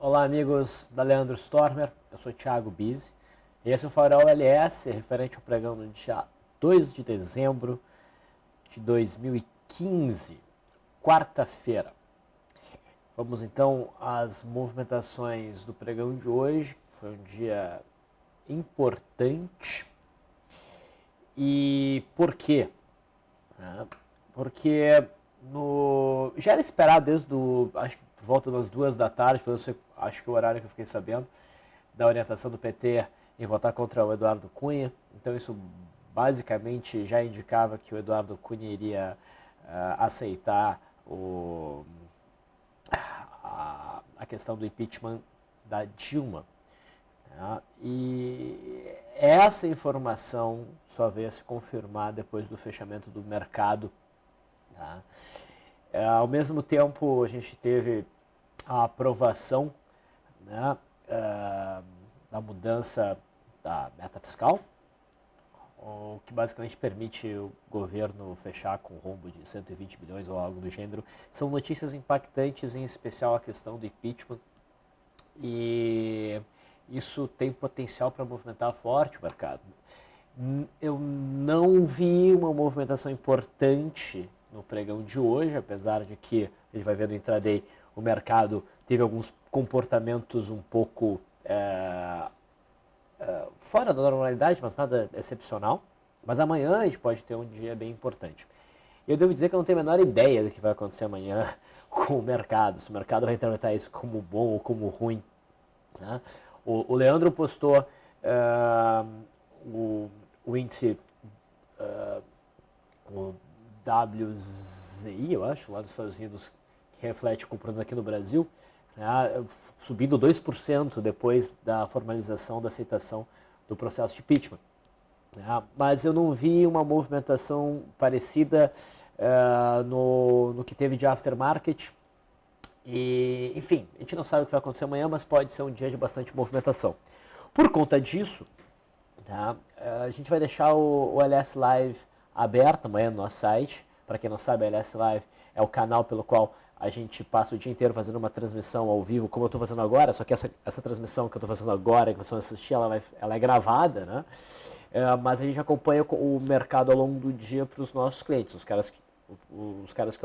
Olá, amigos da Leandro Stormer, eu sou Thiago Bizzi e esse é o Farol LS, referente ao pregão no dia 2 de dezembro de 2015, quarta-feira. Vamos então às movimentações do pregão de hoje. Foi um dia importante. E por quê? Porque já era esperado acho que por volta das 2 da tarde, acho que o horário que eu fiquei sabendo, da orientação do PT em votar contra o Eduardo Cunha. Então isso basicamente já indicava que o Eduardo Cunha iria aceitar a questão do impeachment da Dilma. E essa informação só veio a se confirmar depois do fechamento do mercado. Ao mesmo tempo, a gente teve a aprovação da mudança da meta fiscal, o que basicamente permite o governo fechar com rombo de 120 bilhões ou algo do gênero. São notícias impactantes, em especial a questão do impeachment, e isso tem potencial para movimentar forte o mercado. Eu não vi uma movimentação importante no pregão de hoje, apesar de que a gente vai ver no intraday, o mercado teve alguns comportamentos um pouco fora da normalidade, mas nada excepcional. Mas amanhã a gente pode ter um dia bem importante. Eu devo dizer que eu não tenho a menor ideia do que vai acontecer amanhã com o mercado, se o mercado vai interpretar isso como bom ou como ruim. O Leandro postou o índice, o WZI, eu acho, lá dos Estados Unidos, que reflete o comportamento aqui no Brasil, subindo 2% depois da formalização da aceitação do processo de impeachment. Mas eu não vi uma movimentação parecida no que teve de aftermarket. E, enfim, a gente não sabe o que vai acontecer amanhã, mas pode ser um dia de bastante movimentação. Por conta disso, a gente vai deixar o LS Live aberto amanhã no nosso site. Para quem não sabe, a LS Live é o canal pelo qual a gente passa o dia inteiro fazendo uma transmissão ao vivo, como eu estou fazendo agora, só que essa transmissão que eu estou fazendo agora, que vocês vão assistir, ela é gravada, né? Mas a gente acompanha o mercado ao longo do dia para os nossos clientes, os caras que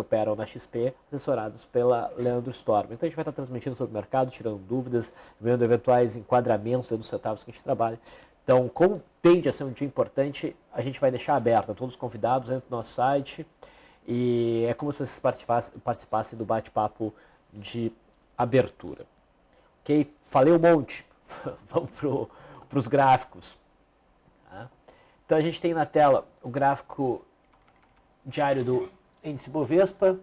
operam na XP, assessorados pela Leandro Storm. Então a gente vai estar transmitindo sobre o mercado, tirando dúvidas, vendo eventuais enquadramentos dos setups que a gente trabalha. Então, como tende a ser um dia importante, a gente vai deixar aberto a todos os convidados dentro do nosso site. E é como se vocês participassem do bate-papo de abertura. Ok? Falei um monte. Vamos para os gráficos. Então a gente tem na tela o gráfico diário do índice Bovespa.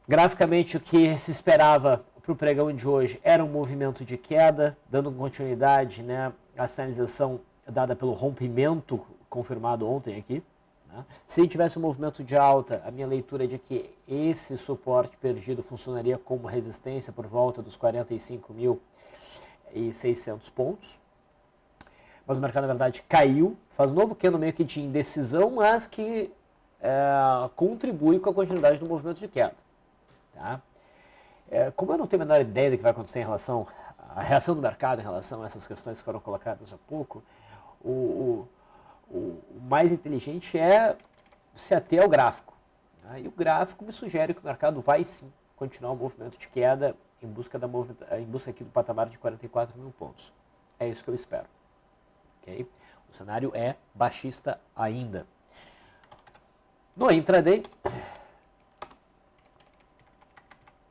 Graficamente, o que se esperava para o pregão de hoje era um movimento de queda, dando continuidade, à sinalização dada pelo rompimento confirmado ontem aqui. Se tivesse um movimento de alta, a minha leitura é de que esse suporte perdido funcionaria como resistência por volta dos 45.600 pontos. Mas o mercado, na verdade, caiu, faz um novo candle meio que de indecisão, mas que contribui com a continuidade do movimento de queda. Como eu não tenho a menor ideia do que vai acontecer em relação à reação do mercado em relação a essas questões que foram colocadas há pouco, o mais inteligente é se ater ao gráfico. E o gráfico me sugere que o mercado vai sim continuar o movimento de queda em busca aqui do patamar de 44 mil pontos. É isso que eu espero. Okay? O cenário é baixista ainda. No intraday,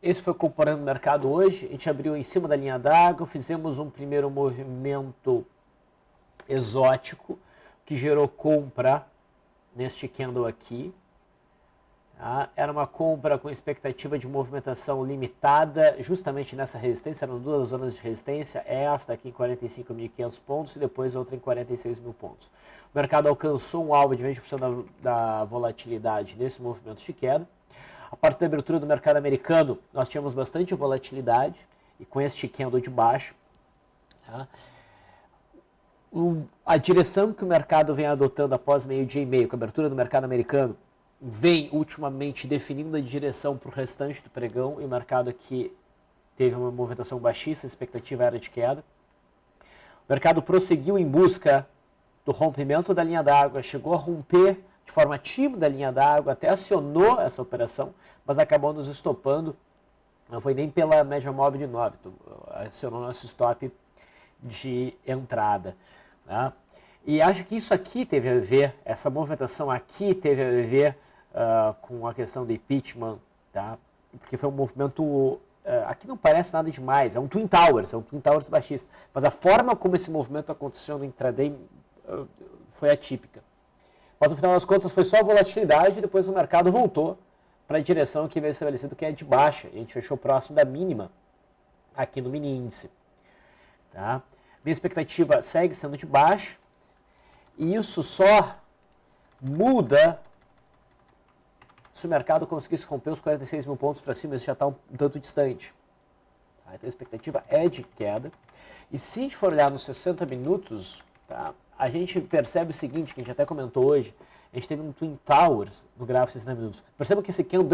esse foi o comportamento do mercado hoje. A gente abriu em cima da linha d'água, fizemos um primeiro movimento exótico, que gerou compra neste candle aqui. Era uma compra com expectativa de movimentação limitada, justamente nessa resistência. Eram duas zonas de resistência, esta aqui em 45.500 pontos e depois outra em 46 mil pontos. O mercado alcançou um alvo de 20% da volatilidade nesse movimento de queda. A partir da abertura do mercado americano, nós tínhamos bastante volatilidade, e com este candle de baixo, a direção que o mercado vem adotando após meio-dia e meio, com a abertura do mercado americano, vem ultimamente definindo a direção para o restante do pregão, e o mercado aqui teve uma movimentação baixista, a expectativa era de queda. O mercado prosseguiu em busca do rompimento da linha d'água, chegou a romper de forma tímida a linha d'água, até acionou essa operação, mas acabou nos estopando. Não foi nem pela média móvel de 9, acionou nosso stop de entrada. Né? E acho que isso aqui teve a ver, essa movimentação aqui teve a ver com a questão do impeachment, tá? Porque foi um movimento, aqui não parece nada demais, é um Twin Towers baixista, mas a forma como esse movimento aconteceu no intraday foi atípica. Mas no final das contas foi só volatilidade e depois o mercado voltou para a direção que veio estabelecido, que é de baixa. E a gente fechou próximo da mínima aqui no mini índice. Tá? Minha expectativa segue sendo de baixa. E isso só muda se o mercado conseguisse romper os 46 mil pontos para cima. Isso já está um tanto distante. Tá? Então a expectativa é de queda. E se a gente for olhar nos 60 minutos, tá? A gente percebe o seguinte, que a gente até comentou hoje, a gente teve um Twin Towers no gráfico de 60 minutos. Perceba que esse candle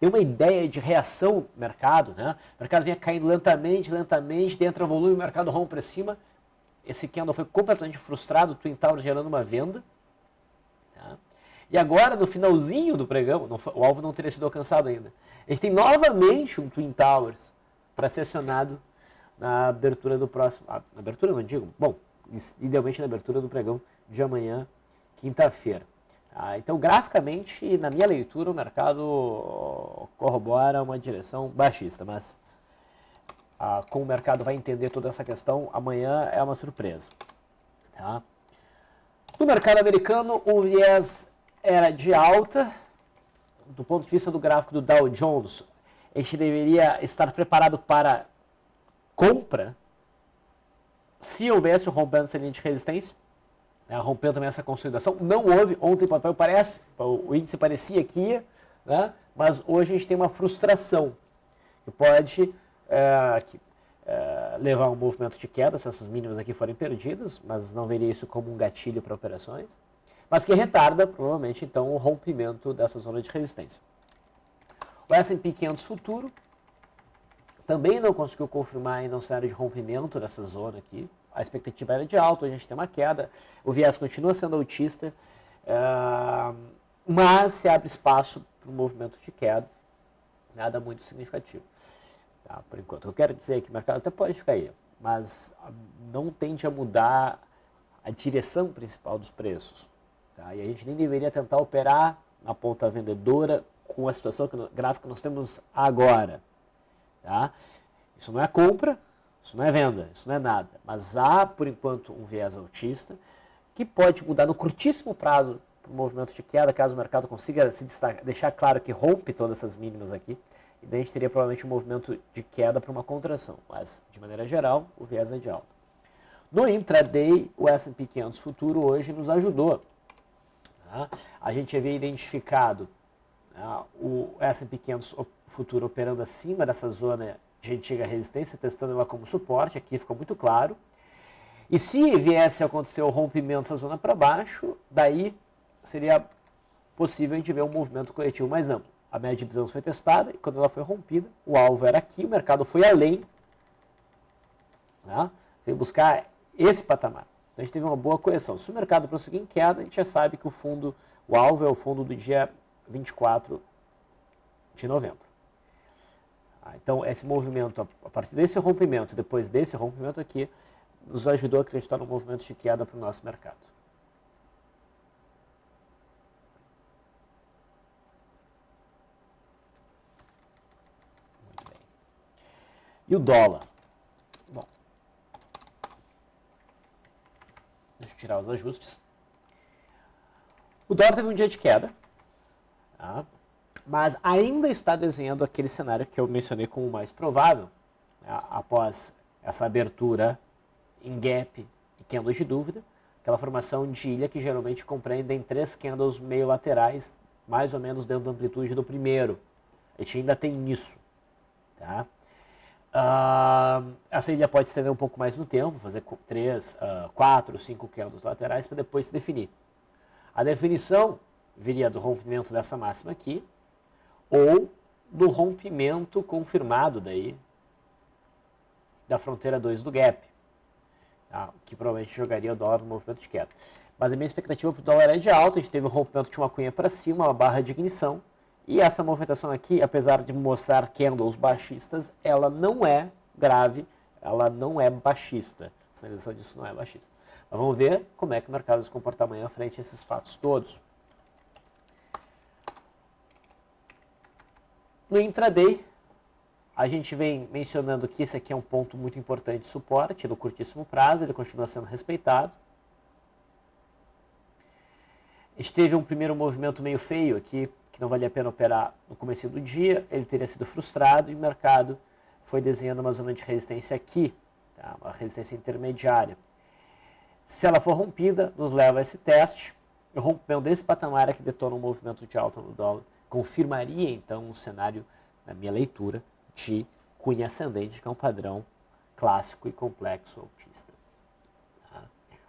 deu uma ideia de reação do mercado, né? O mercado vinha caindo lentamente, entra o volume, o mercado rompe para cima. Esse candle foi completamente frustrado, o Twin Towers gerando uma venda. Tá? E agora, no finalzinho do pregão, o alvo não teria sido alcançado ainda, a gente tem novamente um Twin Towers para ser acionado na abertura do próximo... na abertura não digo, bom, idealmente na abertura do pregão de amanhã, quinta-feira. Então, graficamente, na minha leitura, o mercado corrobora uma direção baixista, mas como o mercado vai entender toda essa questão, amanhã é uma surpresa. Tá? No mercado americano, o viés era de alta. Do ponto de vista do gráfico do Dow Jones, a gente deveria estar preparado para compra se houvesse o rompendo essa linha de resistência, né, rompendo também essa consolidação. Não houve, ontem o papel o índice parecia que ia, né, mas hoje a gente tem uma frustração que pode levar a um movimento de queda se essas mínimas aqui forem perdidas, mas não veria isso como um gatilho para operações, mas que retarda provavelmente então o rompimento dessa zona de resistência. O S&P 500 futuro também não conseguiu confirmar ainda um cenário de rompimento dessa zona aqui. A expectativa era de alta, a gente tem uma queda, o viés continua sendo altista, mas se abre espaço para um movimento de queda, nada muito significativo. Tá, por enquanto, eu quero dizer que o mercado até pode cair, mas não tende a mudar a direção principal dos preços. Tá? E a gente nem deveria tentar operar na ponta vendedora com a situação gráfica que nós temos agora. Tá? Isso não é compra, isso não é venda, isso não é nada. Mas há, por enquanto, um viés altista que pode mudar no curtíssimo prazo para o movimento de queda, caso o mercado consiga se destacar, deixar claro que rompe todas essas mínimas aqui. E daí a gente teria provavelmente um movimento de queda para uma contração. Mas, de maneira geral, o viés é de alta. No intraday, o S&P 500 futuro hoje nos ajudou. Tá? A gente havia identificado o S&P 500 futuro operando acima dessa zona de antiga resistência, testando ela como suporte, aqui ficou muito claro. E se viesse a acontecer o rompimento dessa zona para baixo, daí seria possível a gente ver um movimento corretivo mais amplo. A média de 200 foi testada e quando ela foi rompida, o alvo era aqui, o mercado foi além, né? Foi buscar esse patamar. Então a gente teve uma boa correção. Se o mercado prosseguir em queda, a gente já sabe que o alvo é o fundo do dia 24 de novembro. Então esse movimento, a partir desse rompimento, depois desse rompimento aqui, nos ajudou a acreditar no movimento de queda para o nosso mercado. Muito bem. E o dólar? Bom, deixa eu tirar os ajustes. O dólar teve um dia de queda, tá? Mas ainda está desenhando aquele cenário que eu mencionei como o mais provável, né, após essa abertura em gap e candles de dúvida, aquela formação de ilha que geralmente compreendem 3 candles meio laterais, mais ou menos dentro da amplitude do primeiro. A gente ainda tem isso. Tá? Essa ilha pode estender um pouco mais no tempo, fazer 3, 4, 5 candles laterais para depois se definir. A definição viria do rompimento dessa máxima aqui, ou do rompimento confirmado daí da fronteira 2 do gap, tá? Que provavelmente jogaria o dólar no movimento de queda. Mas a minha expectativa para o dólar é de alta, a gente teve um rompimento de uma cunha para cima, uma barra de ignição, e essa movimentação aqui, apesar de mostrar candles baixistas, ela não é grave, ela não é baixista. A sinalização disso não é baixista. Mas vamos ver como é que o mercado se comporta amanhã frente a esses fatos todos. No intraday, a gente vem mencionando que esse aqui é um ponto muito importante de suporte no curtíssimo prazo, ele continua sendo respeitado. A gente teve um primeiro movimento meio feio aqui, que não valia a pena operar no começo do dia, ele teria sido frustrado e o mercado foi desenhando uma zona de resistência aqui, tá? Uma resistência intermediária. Se ela for rompida, nos leva a esse teste, o rompimento desse patamar é que detona um movimento de alta no dólar, confirmaria então um cenário, na minha leitura, de cunha ascendente, que é um padrão clássico e complexo altista.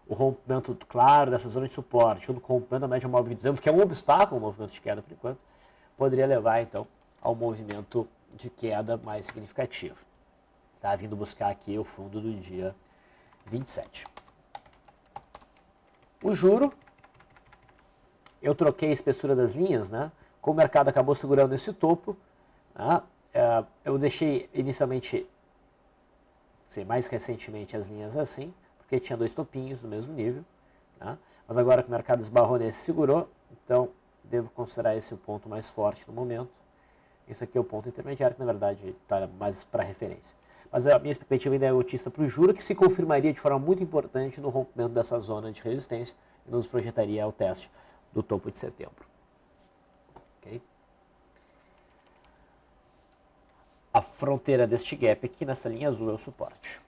O rompimento claro dessa zona de suporte, junto com o rompimento da média móvel de 200, que é um obstáculo ao movimento de queda por enquanto, poderia levar então ao movimento de queda mais significativo. Tá vindo buscar aqui o fundo do dia 27. O juro, eu troquei a espessura das linhas, né? Como o mercado acabou segurando esse topo, né? Eu deixei inicialmente, mais recentemente, as linhas assim, porque tinha dois topinhos no mesmo nível, tá? Mas agora que o mercado esbarrou nesse, segurou, então devo considerar esse o ponto mais forte no momento. Esse aqui é o ponto intermediário, que na verdade está mais para referência. Mas a minha expectativa ainda é otista para o juro, que se confirmaria de forma muito importante no rompimento dessa zona de resistência e nos projetaria ao teste do topo de setembro. Okay? A fronteira deste gap aqui nessa linha azul é o suporte.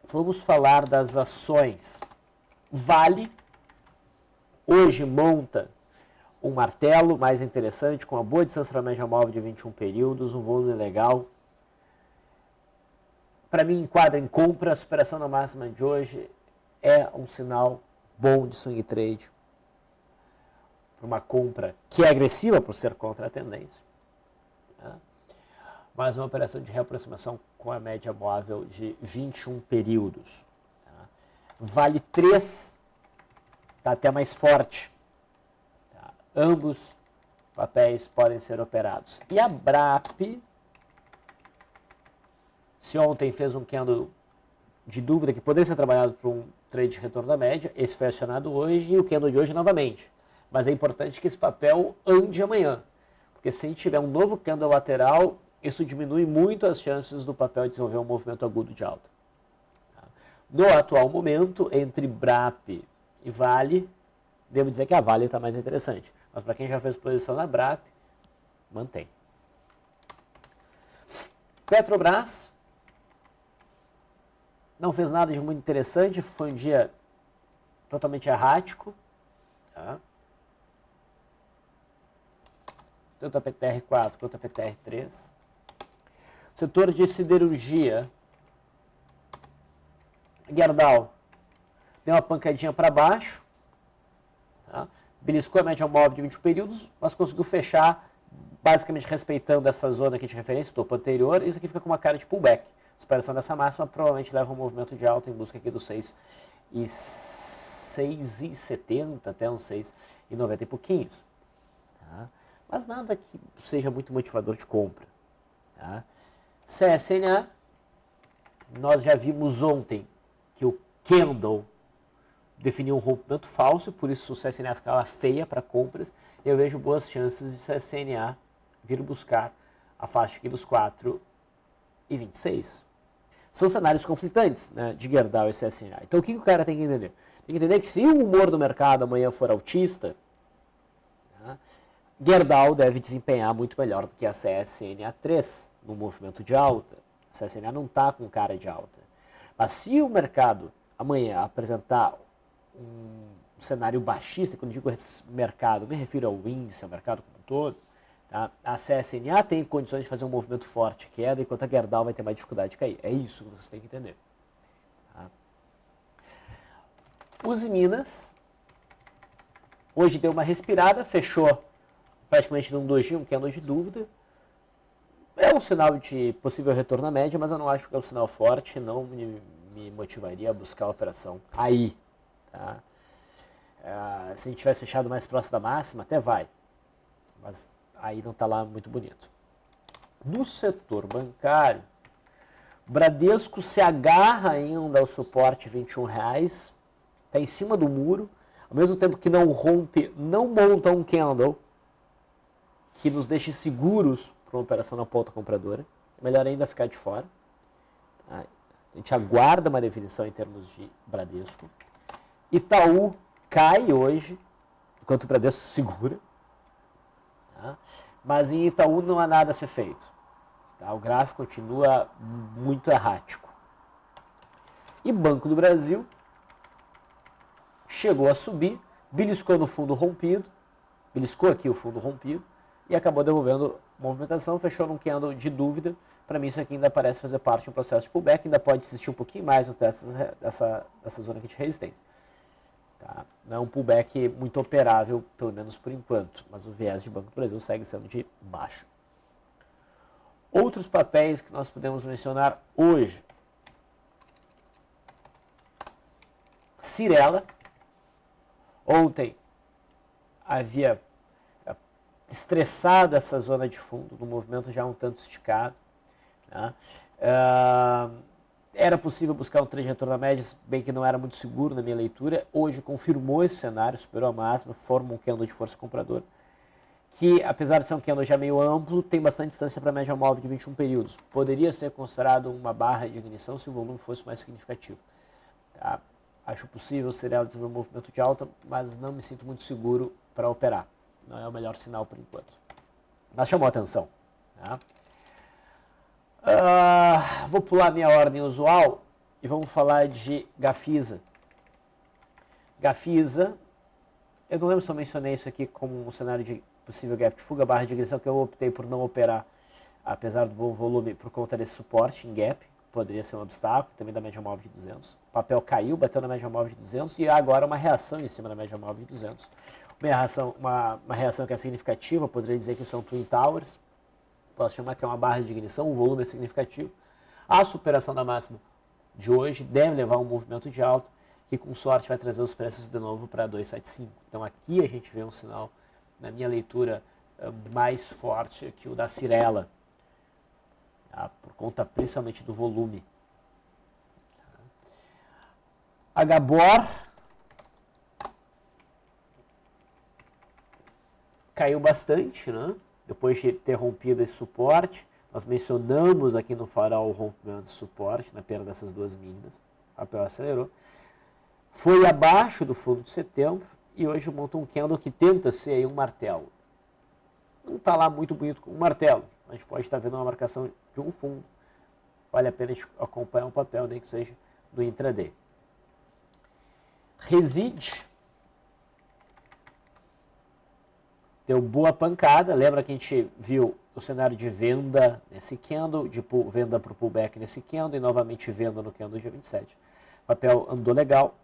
Vamos falar das ações. Vale hoje monta um martelo mais interessante, com uma boa distância para a média móvel de 21 períodos, um volume legal. Para mim, enquadra em compra, a superação da máxima de hoje é um sinal bom de swing trade. Uma compra que é agressiva por ser contra a tendência. Né? Mas uma operação de reaproximação com a média móvel de 21 períodos. Tá? Vale 3, está até mais forte. Tá? Ambos papéis podem ser operados. E a BRAP, se ontem fez um candle de dúvida que poderia ser trabalhado para um trade de retorno da média, esse foi acionado hoje e o candle de hoje novamente. Mas é importante que esse papel ande amanhã, porque se a gente tiver um novo candle lateral, isso diminui muito as chances do papel desenvolver um movimento agudo de alta. No atual momento, entre BRAP e Vale, devo dizer que a Vale está mais interessante. Mas para quem já fez posição na BRAP, mantém. Petrobras não fez nada de muito interessante, foi um dia totalmente errático. Tá? Tanto a PTR4 quanto a PTR3. Setor de siderurgia, Gerdau deu uma pancadinha para baixo, tá? Beliscou a média móvel de 20 períodos, mas conseguiu fechar basicamente respeitando essa zona aqui de referência, o topo anterior, e isso aqui fica com uma cara de pullback. Superação dessa máxima provavelmente leva um movimento de alta em busca aqui dos 6,70 até uns 6,90 e pouquinhos. Tá? Mas nada que seja muito motivador de compra. Tá? CSNA, nós já vimos ontem que o candle definiu um rompimento falso, por isso o CSNA ficava feia para compras. Eu vejo boas chances de CSNA vir buscar a faixa aqui dos 4,26. São cenários conflitantes, né, de Gerdau e CSNA. Então o que o cara tem que entender? Tem que entender que se o humor do mercado amanhã for altista, né, Gerdau deve desempenhar muito melhor do que a CSNA3 no movimento de alta. A CSNA não está com cara de alta. Mas se o mercado amanhã apresentar um cenário baixista, quando digo mercado, me refiro ao índice, ao mercado como um todo, tá? A CSNA tem condições de fazer um movimento forte de queda, enquanto a Gerdau vai ter mais dificuldade de cair. É isso que vocês têm que entender. Tá? Minas, hoje deu uma respirada, fechou praticamente num dojinho, um candle de dúvida. É um sinal de possível retorno à média, mas eu não acho que é um sinal forte, não me motivaria a buscar a operação aí. Tá? Se a gente tivesse fechado mais próximo da máxima, até vai, mas aí não está lá muito bonito. No setor bancário, o Bradesco se agarra ainda ao suporte R$ 21,00, está em cima do muro, ao mesmo tempo que não rompe, não monta um candle que nos deixe seguros para uma operação na ponta compradora. É melhor ainda ficar de fora. Tá? A gente aguarda uma definição em termos de Bradesco. Itaú cai hoje, enquanto o Bradesco segura. Tá? Mas em Itaú não há nada a ser feito. Tá? O gráfico continua muito errático. E Banco do Brasil chegou a subir, beliscou no fundo rompido, beliscou aqui o fundo rompido e acabou devolvendo movimentação, fechou num candle de dúvida. Para mim isso aqui ainda parece fazer parte de um processo de pullback, ainda pode existir um pouquinho mais no teste dessa zona aqui de resistência. Tá? Não é um pullback muito operável, pelo menos por enquanto, mas o viés de Banco do Brasil segue sendo de baixa. Outros papéis que nós podemos mencionar hoje. Cyrela. Ontem havia estressado essa zona de fundo, no movimento já um tanto esticado. Né? Era possível buscar um trade de retorno a médias, bem que não era muito seguro na minha leitura. Hoje confirmou esse cenário, superou a máxima, forma um candle de força compradora, que apesar de ser um candle já meio amplo, tem bastante distância para a média móvel de 21 períodos. Poderia ser considerado uma barra de ignição se o volume fosse mais significativo. Tá? Acho possível o Cyrela desenvolver um movimento de alta, mas não me sinto muito seguro para operar. Não é o melhor sinal por enquanto. Mas chamou a atenção. Tá? Vou pular minha ordem usual e vamos falar de Gafisa. Gafisa, eu não lembro se eu mencionei isso aqui como um cenário de possível gap de fuga, barra de ignição, que eu optei por não operar, apesar do bom volume, por conta desse suporte em gap. Poderia ser um obstáculo, também da média móvel de 200. O papel caiu, bateu na média móvel de 200 e agora uma reação em cima da média móvel de 200. Uma reação que é significativa, poderia dizer que são Twin Towers. Posso chamar que é uma barra de ignição, o volume é significativo. A superação da máxima de hoje deve levar a um movimento de alta que com sorte vai trazer os preços de novo para 275. Então aqui a gente vê um sinal, na minha leitura, mais forte que o da Cyrela. Por conta principalmente do volume. A Gabor caiu bastante, né? Depois de ter rompido esse suporte. Nós mencionamos aqui no farol o rompimento de suporte, na perda dessas duas mínimas. O papel acelerou. Foi abaixo do fundo de setembro e hoje monta um candle que tenta ser aí um martelo. Não está lá muito bonito com um martelo. A gente pode estar vendo uma marcação de um fundo. Vale a pena acompanhar um papel, nem que seja do intraday. Reside. Deu boa pancada. Lembra que a gente viu o cenário de venda nesse candle, de venda para o pullback nesse candle e novamente venda no candle dia 27. O papel andou legal.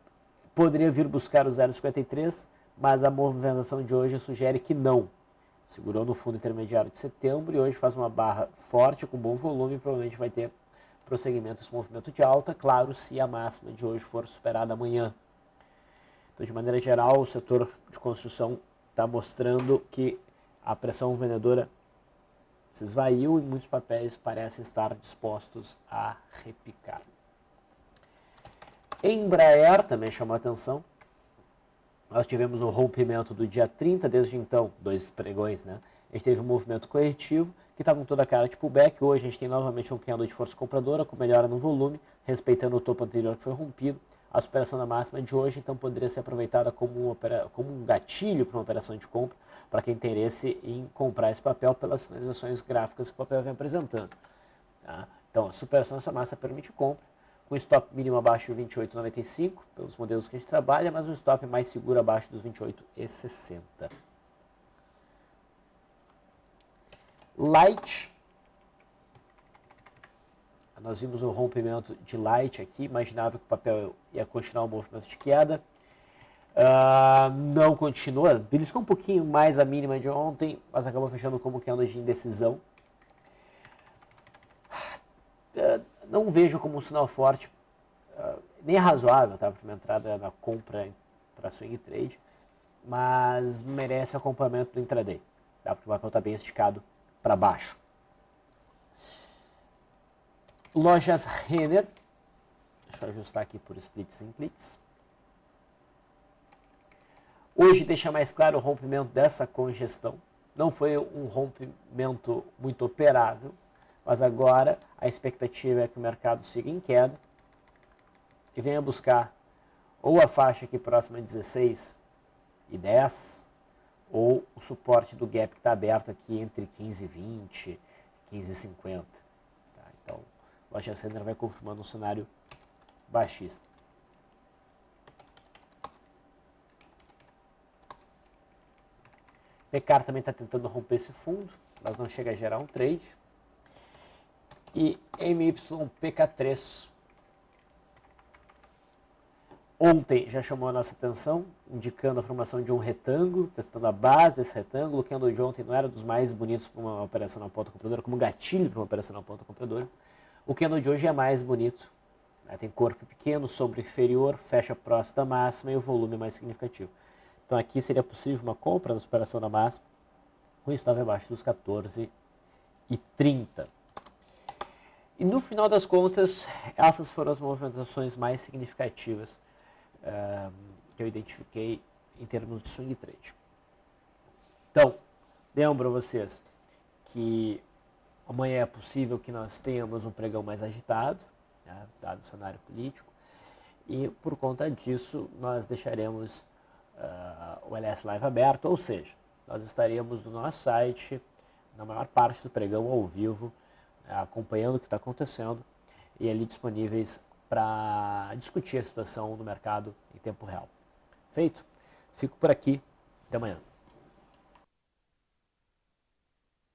Poderia vir buscar o 0,53, mas a movimentação de hoje sugere que não. Segurou no fundo intermediário de setembro e hoje faz uma barra forte, com bom volume, provavelmente vai ter prosseguimento esse movimento de alta, claro, se a máxima de hoje for superada amanhã. Então, de maneira geral, o setor de construção está mostrando que a pressão vendedora se esvaiu e muitos papéis parecem estar dispostos a repicar. Embraer também chamou a atenção. Nós tivemos um rompimento do dia 30, desde então, 2 pregões, né? A gente teve um movimento corretivo, que estava com toda a cara de pullback. Hoje a gente tem novamente um candle de força compradora, com melhora no volume, respeitando o topo anterior que foi rompido. A superação da máxima de hoje, então, poderia ser aproveitada como um gatilho para uma operação de compra, para quem tem interesse em comprar esse papel pelas sinalizações gráficas que o papel vem apresentando. Tá? Então, a superação dessa massa permite compra, com stop mínimo abaixo de 28,95, pelos modelos que a gente trabalha, mas um stop mais seguro abaixo dos 28,60. Light. Nós vimos um rompimento de Light aqui, imaginava que o papel ia continuar o movimento de queda. Não continuou, beliscou um pouquinho mais a mínima de ontem, mas acabou fechando como candle de indecisão. não vejo como um sinal forte, nem é razoável, tá? Para uma entrada na compra para swing trade, mas merece acompanhamento do intraday, tá? Porque o papel está bem esticado para baixo. Lojas Renner, deixa eu ajustar aqui por splits e splits. Hoje deixa mais claro o rompimento dessa congestão. Não foi um rompimento muito operável, mas agora a expectativa é que o mercado siga em queda e venha buscar ou a faixa aqui próxima de 16,10 ou o suporte do gap que está aberto aqui entre 15,20 e 15,50. Tá? Então, o Lojas Renner vai confirmando um cenário baixista. Peccar também está tentando romper esse fundo, mas não chega a gerar um trade. E MYPK3 ontem já chamou a nossa atenção, indicando a formação de um retângulo, testando a base desse retângulo. O candle de ontem não era dos mais bonitos para uma operação na ponta compradora, como gatilho para uma operação na ponta compradora. O candle de hoje é mais bonito, né? Tem corpo pequeno, sombra inferior, fecha próximo da máxima e o volume é mais significativo. Então aqui seria possível uma compra na superação da máxima, com stop abaixo dos 14,30. E no final das contas, essas foram as movimentações mais significativas que eu identifiquei em termos de swing trade. Então, lembro a vocês que amanhã é possível que nós tenhamos um pregão mais agitado, né, dado o cenário político, e por conta disso nós deixaremos o LS Live aberto, ou seja, nós estaremos no nosso site, na maior parte do pregão ao vivo, acompanhando o que está acontecendo e ali disponíveis para discutir a situação do mercado em tempo real. Feito? Fico por aqui. Até amanhã.